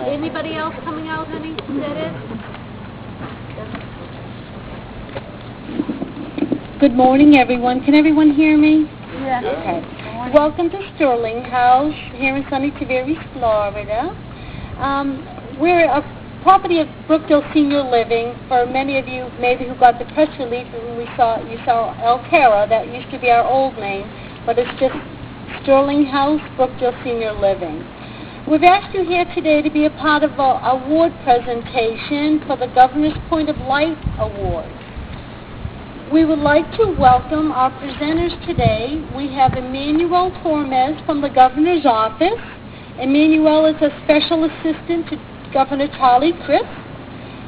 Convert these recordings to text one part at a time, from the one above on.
Anybody else coming out, honey? Is that it? Good morning, everyone. Can everyone hear me? Yeah. Okay. Welcome to Sterling House here in sunny Tavares, Florida. We're a property of Brookdale Senior Living. For many of you, maybe who got the press release when you saw El Cara, that used to be our old name, but it's just Sterling House, Brookdale Senior Living. We've asked you here today to be a part of an award presentation for the Governor's Point of Light Award. We would like to welcome our presenters today. We have Emmanuel Tormes from the Governor's Office. Emmanuel is a special assistant to Governor Charlie Crist.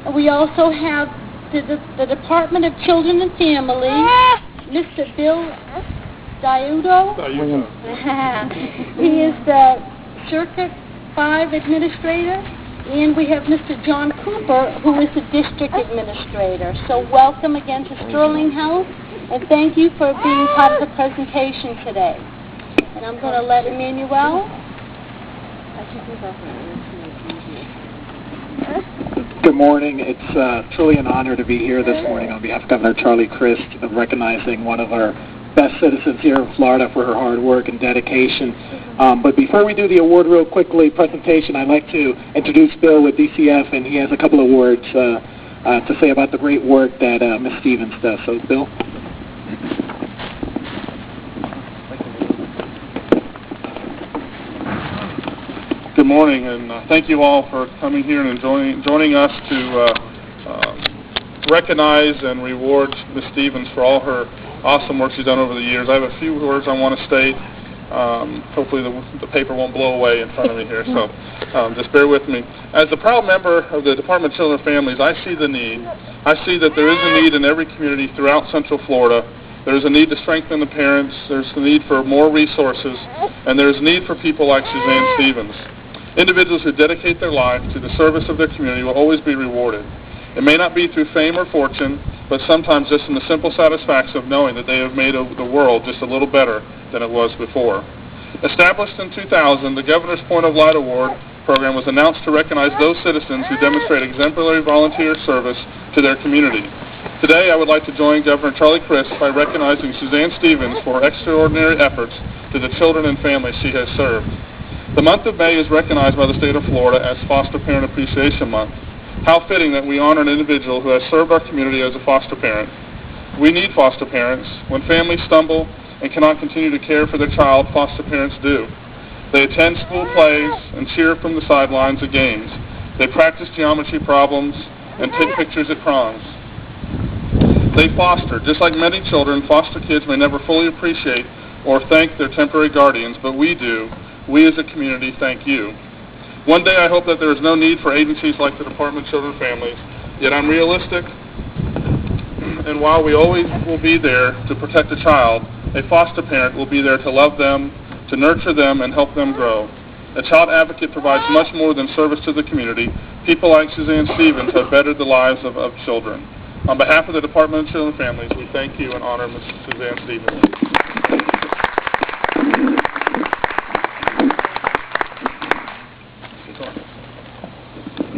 And we also have the Department of Children and Families, Mr. Bill Diudo. He is the Circuit 5 Administrator. And we have Mr. John Cooper, who is the District Administrator. So welcome again to Sterling House, and thank you for being part of the presentation today. And I'm going to let Emmanuel. Good morning. It's truly an honor to be here this morning on behalf of Governor Charlie Crist, of recognizing one of our best citizens here in Florida for her hard work and dedication. But before we do the award real quickly presentation, I'd like to introduce Bill with DCF, and he has a couple of words to say about the great work that Ms. Stevens does. So, Bill? Good morning, and thank you all for coming here and joining us to recognize and reward Ms. Stevens for all her awesome work she's done over the years. I have a few words I want to state. Hopefully the paper won't blow away in front of me here, so just bear with me. As a proud member of the Department of Children and Families, I see the need. I see that there is a need in every community throughout Central Florida. There's a need to strengthen the parents. There's a need for more resources, and there's a need for people like Suzanne Stevens. Individuals who dedicate their life to the service of their community will always be rewarded. It may not be through fame or fortune, but sometimes just in the simple satisfaction of knowing that they have made the world just a little better than it was before. Established in 2000, the Governor's Point of Light Award program was announced to recognize those citizens who demonstrate exemplary volunteer service to their community. Today, I would like to join Governor Charlie Crist by recognizing Suzanne Stevens for her extraordinary efforts to the children and families she has served. The month of May is recognized by the state of Florida as Foster Parent Appreciation Month. How fitting that we honor an individual who has served our community as a foster parent. We need foster parents. When families stumble and cannot continue to care for their child, foster parents do. They attend school plays and cheer from the sidelines at games. They practice geometry problems and take pictures at proms. They foster. Just like many children, foster kids may never fully appreciate or thank their temporary guardians, but we do. We as a community thank you. One day I hope that there is no need for agencies like the Department of Children and Families, yet I'm realistic, and while we always will be there to protect a child, a foster parent will be there to love them, to nurture them, and help them grow. A child advocate provides much more than service to the community. People like Suzanne Stevens have bettered the lives of children. On behalf of the Department of Children and Families, we thank you and honor Ms. Suzanne Stevens.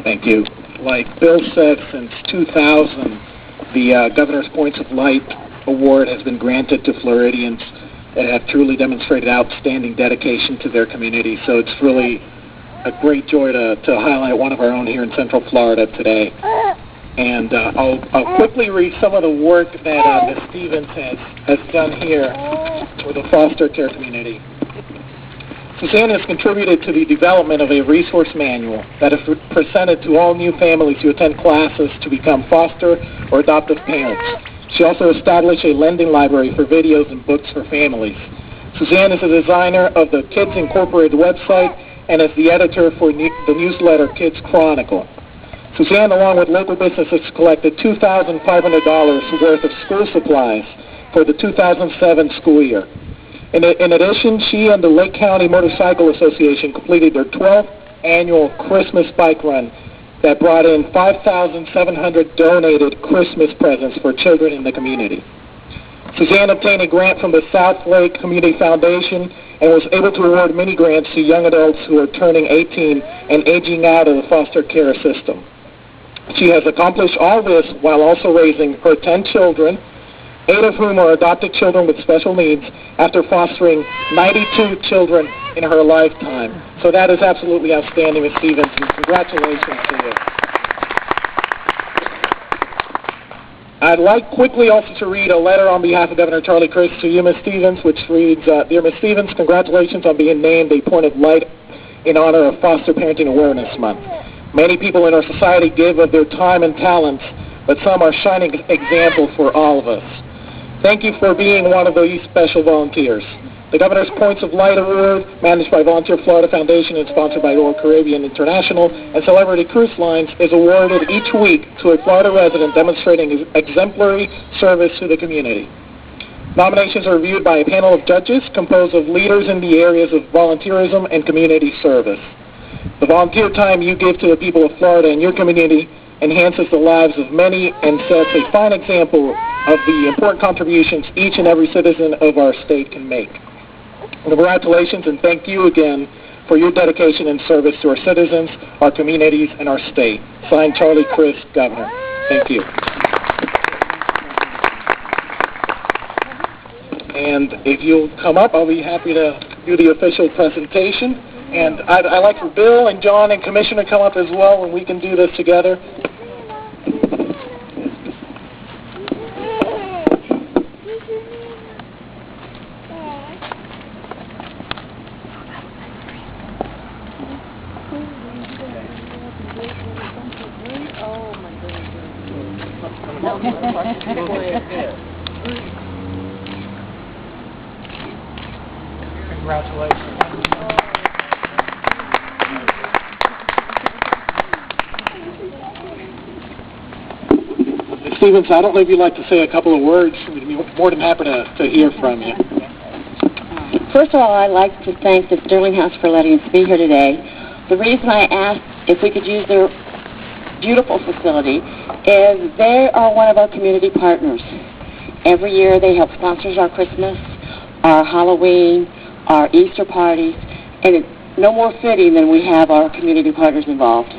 Thank you. Like Bill said, since 2000, the Governor's Points of Light Award has been granted to Floridians that have truly demonstrated outstanding dedication to their community. So it's really a great joy to highlight one of our own here in Central Florida today. And I'll quickly read some of the work that Ms. Stevens has done here with the foster care community. Suzanne has contributed to the development of a resource manual that is presented to all new families who attend classes to become foster or adoptive parents. She also established a lending library for videos and books for families. Suzanne is a designer of the Kids Incorporated website and is the editor for the newsletter Kids Chronicle. Suzanne, along with local businesses, collected $2,500 worth of school supplies for the 2007 school year. In addition, she and the Lake County Motorcycle Association completed their 12th annual Christmas bike run that brought in 5,700 donated Christmas presents for children in the community. Suzanne obtained a grant from the South Lake Community Foundation and was able to award many grants to young adults who are turning 18 and aging out of the foster care system. She has accomplished all this while also raising her 10 children, 8 of whom are adopted children with special needs, after fostering 92 children in her lifetime. So that is absolutely outstanding, Ms. Stevens, and congratulations to you. I'd like quickly also to read a letter on behalf of Governor Charlie Crist to you, Ms. Stevens, which reads, Dear Ms. Stevens, congratulations on being named a point of light in honor of Foster Parenting Awareness Month. Many people in our society give of their time and talents, but some are shining examples for all of us. Thank you for being one of these special volunteers. The Governor's Points of Light Award, managed by Volunteer Florida Foundation and sponsored by Royal Caribbean International and Celebrity Cruise Lines, is awarded each week to a Florida resident demonstrating exemplary service to the community. Nominations are reviewed by a panel of judges composed of leaders in the areas of volunteerism and community service. The volunteer time you give to the people of Florida and your community enhances the lives of many and sets a fine example of the important contributions each and every citizen of our state can make. Congratulations and thank you again for your dedication and service to our citizens, our communities, and our state. Signed, Charlie Crist, Governor. Thank you. And if you'll come up, I'll be happy to do the official presentation. And I'd like for Bill and John and Commissioner to come up as well, and we can do this together. Congratulations. Ms. Stevens, I don't know if you'd like to say a couple of words. We'd be more than happy to hear from you. First of all, I'd like to thank the Sterling House for letting us be here today. The reason I asked if we could use their beautiful facility is they are one of our community partners. Every year they help sponsor our Christmas, our Halloween, our Easter parties, and it's no more fitting than we have our community partners involved.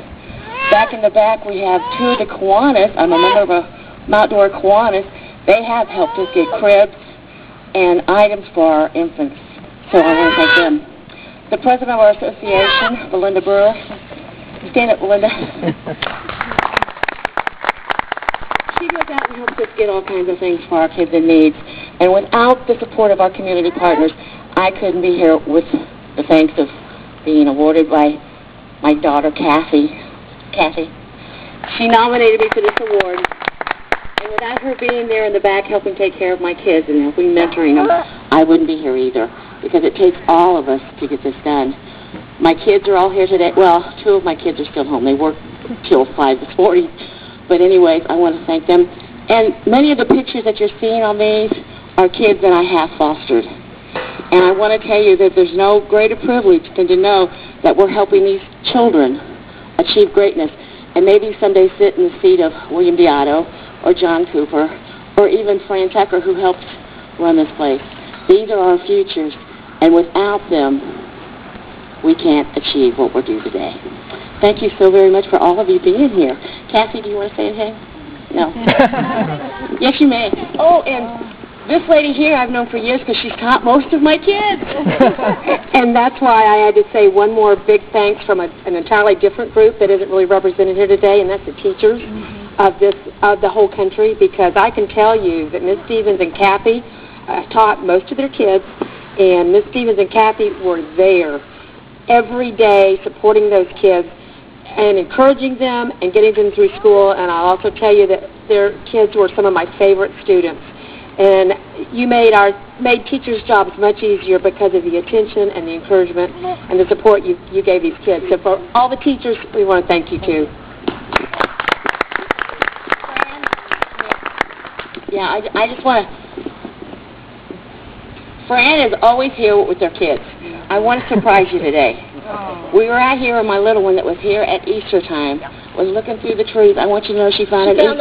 Back in the back we have two of the Kiwanis. I'm a member of an outdoor Kiwanis. They have helped us get cribs and items for our infants, so I want to thank them. The president of our association, Belinda Brewer, stand up, Belinda. She goes out and helps us get all kinds of things for our kids in need. And without the support of our community partners, I couldn't be here with the thanks of being awarded by my daughter, Kathy. She nominated me for this award. And without her being there in the back helping take care of my kids and helping mentoring them, I wouldn't be here either, because it takes all of us to get this done. My kids are all here today. Well, two of my kids are still home. They worked till 5 this morning. But anyways, I want to thank them. And many of the pictures that you're seeing on these are kids that I have fostered. And I want to tell you that there's no greater privilege than to know that we're helping these children achieve greatness and maybe someday sit in the seat of William Beato or John Cooper or even Fran Tucker, who helped run this place. These are our futures, and without them, we can't achieve what we're doing today. Thank you so very much for all of you being here. Kathy, do you want to say anything? No? Yes, you may. Oh, and this lady here I've known for years because she's taught most of my kids. And that's why I had to say one more big thanks from an entirely different group that isn't really represented here today, and that's the teachers of the whole country, because I can tell you that Ms. Stevens and Kathy taught most of their kids, and Ms. Stevens and Kathy were there every day supporting those kids and encouraging them and getting them through school. And I'll also tell you that their kids were some of my favorite students. And you made teachers' jobs much easier because of the attention and the encouragement and the support you gave these kids. So for all the teachers, we want to thank you too. Yeah, I just want to... Fran is always here with their kids. I want to surprise you today. We were out here, and my little one that was here at Easter time was looking through the trees. I want you to know she found an ET.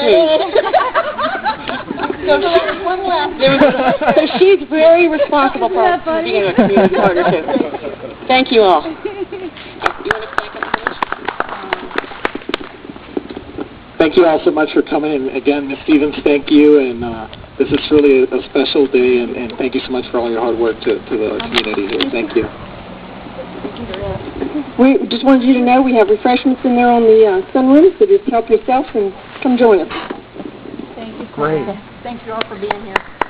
one left. So she's very responsible for being a community partner, too. Thank you all. Thank you all so much for coming, and again, Ms. Stevens, thank you, and this is truly a special day, and thank you so much for all your hard work to the community here. Thank you. We just wanted you to know we have refreshments in there on the sunroom, so just help yourself and come join us. Thank you. Great. Thank you all for being here.